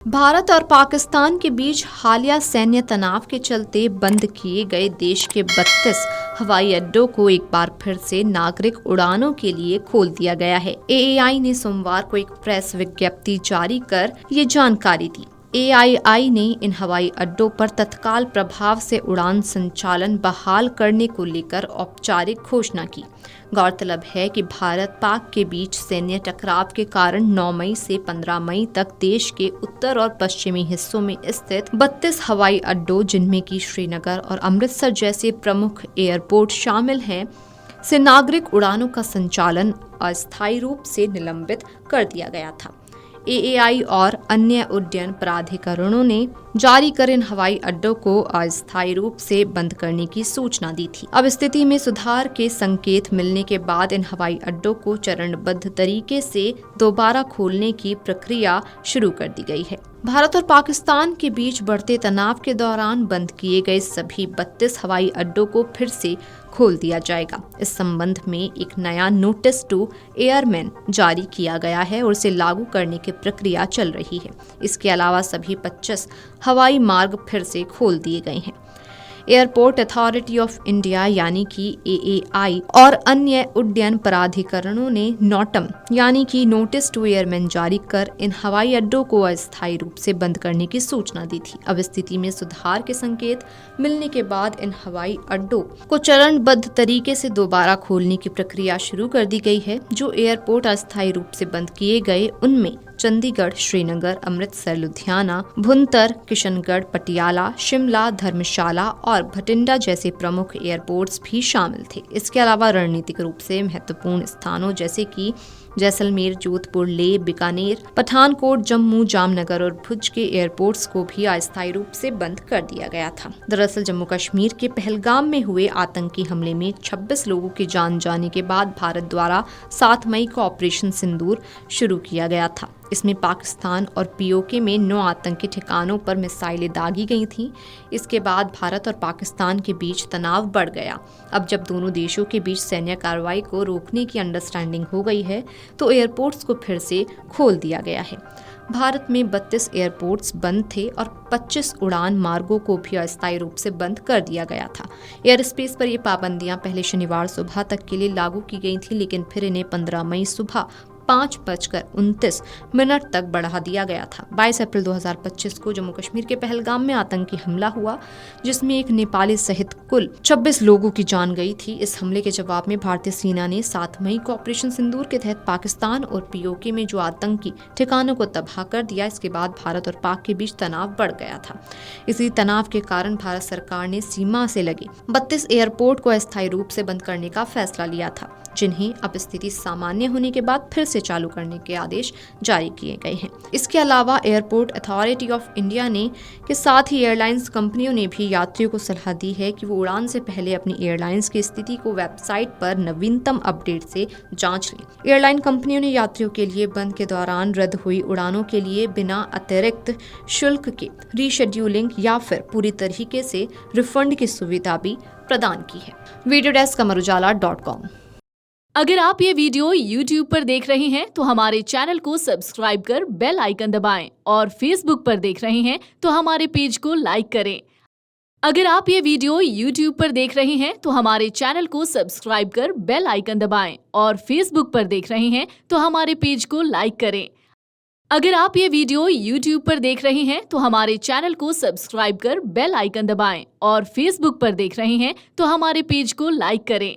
भारत और पाकिस्तान के बीच हालिया सैन्य तनाव के चलते बंद किए गए देश के 32 हवाई अड्डों को एक बार फिर से नागरिक उड़ानों के लिए खोल दिया गया है। एएआई ने सोमवार को एक प्रेस विज्ञप्ति जारी कर ये जानकारी दी। एआईआई ने इन हवाई अड्डों पर तत्काल प्रभाव से उड़ान संचालन बहाल करने को लेकर औपचारिक घोषणा की। गौरतलब है कि भारत पाक के बीच सैन्य टकराव के कारण 9 मई से 15 मई तक देश के उत्तर और पश्चिमी हिस्सों में स्थित 32 हवाई अड्डों, जिनमें की श्रीनगर और अमृतसर जैसे प्रमुख एयरपोर्ट शामिल हैं, से नागरिक उड़ानों का संचालन अस्थायी रूप से निलंबित कर दिया गया था। एएआई और अन्य उड्डयन प्राधिकरणों ने जारी कर इन हवाई अड्डों को अस्थायी रूप से बंद करने की सूचना दी थी। अब स्थिति में सुधार के संकेत मिलने के बाद इन हवाई अड्डों को चरणबद्ध तरीके से दोबारा खोलने की प्रक्रिया शुरू कर दी गई है। भारत और पाकिस्तान के बीच बढ़ते तनाव के दौरान बंद किए गए सभी 32 हवाई अड्डों को फिर से खोल दिया जाएगा। इस संबंध में एक नया नोटिस टू एयरमैन जारी किया गया है और उसे लागू करने की प्रक्रिया चल रही है। इसके अलावा सभी 25 हवाई मार्ग फिर से खोल दिए गए हैं। एयरपोर्ट अथॉरिटी ऑफ इंडिया यानी कि एएआई और अन्य उड्डयन प्राधिकरणों ने नोटम यानी कि नोटिस टू एयरमैन जारी कर इन हवाई अड्डों को अस्थायी रूप से बंद करने की सूचना दी थी। अब स्थिति में सुधार के संकेत मिलने के बाद इन हवाई अड्डों को चरणबद्ध तरीके से दोबारा खोलने की प्रक्रिया शुरू कर दी गई है। जो एयरपोर्ट अस्थायी रूप से बंद किए गए उनमें चंडीगढ़, श्रीनगर, अमृतसर, लुधियाना, भुंतर, किशनगढ़, पटियाला, शिमला, धर्मशाला और भटिंडा जैसे प्रमुख एयरपोर्ट्स भी शामिल थे। इसके अलावा रणनीतिक रूप से महत्वपूर्ण स्थानों जैसे कि जैसलमेर, जोधपुर, लेह, बीकानेर, पठानकोट, जम्मू, जामनगर और भुज के एयरपोर्ट्स को भी अस्थायी रूप से बंद कर दिया गया था। दरअसल जम्मू कश्मीर के पहलगाम में हुए आतंकी हमले में 26 लोगों की जान जाने के बाद भारत द्वारा 7 मई को ऑपरेशन सिंदूर शुरू किया गया था। इसमें पाकिस्तान और पीओके में 9 आतंकी ठिकानों पर मिसाइलें दागी गई थीं। इसके बाद भारत और पाकिस्तान के बीच तनाव बढ़ गया। अब जब दोनों देशों के बीच सैन्य कार्रवाई को रोकने की अंडरस्टैंडिंग हो गई है, तो एयरपोर्ट्स को फिर से खोल दिया गया है। भारत में 32 एयरपोर्ट्स बंद थे और 25 उड़ान मार्गों को भी अस्थायी रूप से बंद कर दिया गया था। एयर स्पेस पर ये पाबंदियां पहले शनिवार सुबह तक के लिए लागू की गई थी, लेकिन फिर इन्हें 15 मई सुबह 5:29 तक बढ़ा दिया गया था। 22 अप्रैल 2025 को जम्मू कश्मीर के पहलगाम में आतंकी हमला हुआ, जिसमें एक नेपाली सहित कुल 26 लोगों की जान गई थी। इस हमले के जवाब में भारतीय सेना ने 7 मई को ऑपरेशन सिंदूर के तहत पाकिस्तान और पीओके में जो आतंकी ठिकानों को तबाह कर दिया। इसके बाद भारत और पाक के बीच तनाव बढ़ गया था। इसी तनाव के कारण भारत सरकार ने सीमा से लगे 32 एयरपोर्ट को अस्थायी रूप से बंद करने का फैसला लिया था, जिन्हें अब स्थिति सामान्य होने के बाद फिर से चालू करने के आदेश जारी किए गए हैं। इसके अलावा एयरपोर्ट अथॉरिटी ऑफ इंडिया ने के साथ ही एयरलाइंस कंपनियों ने भी यात्रियों को सलाह दी है कि वो उड़ान से पहले अपनी एयरलाइंस की स्थिति को वेबसाइट पर नवीनतम अपडेट से जांच लें। एयरलाइन कंपनियों ने यात्रियों के लिए बंद के दौरान रद्द हुई उड़ानों के लिए बिना अतिरिक्त शुल्क के रीशेड्यूलिंग या फिर पूरी तरीके से रिफंड की सुविधा भी प्रदान की है। Video desk amarujala.com। अगर आप ये वीडियो YouTube पर देख रहे हैं तो हमारे चैनल को सब्सक्राइब कर बेल आइकन दबाएं और Facebook पर देख रहे हैं तो हमारे पेज को लाइक करें। अगर आप ये वीडियो YouTube पर देख रहे हैं तो हमारे चैनल को सब्सक्राइब कर बेल आइकन दबाएं और Facebook पर देख रहे हैं तो हमारे पेज को लाइक करें। अगर आप ये वीडियो YouTube पर देख रहे हैं तो हमारे चैनल को सब्सक्राइब कर बेल आइकन दबाएं और Facebook पर देख रहे हैं तो हमारे पेज को लाइक करें।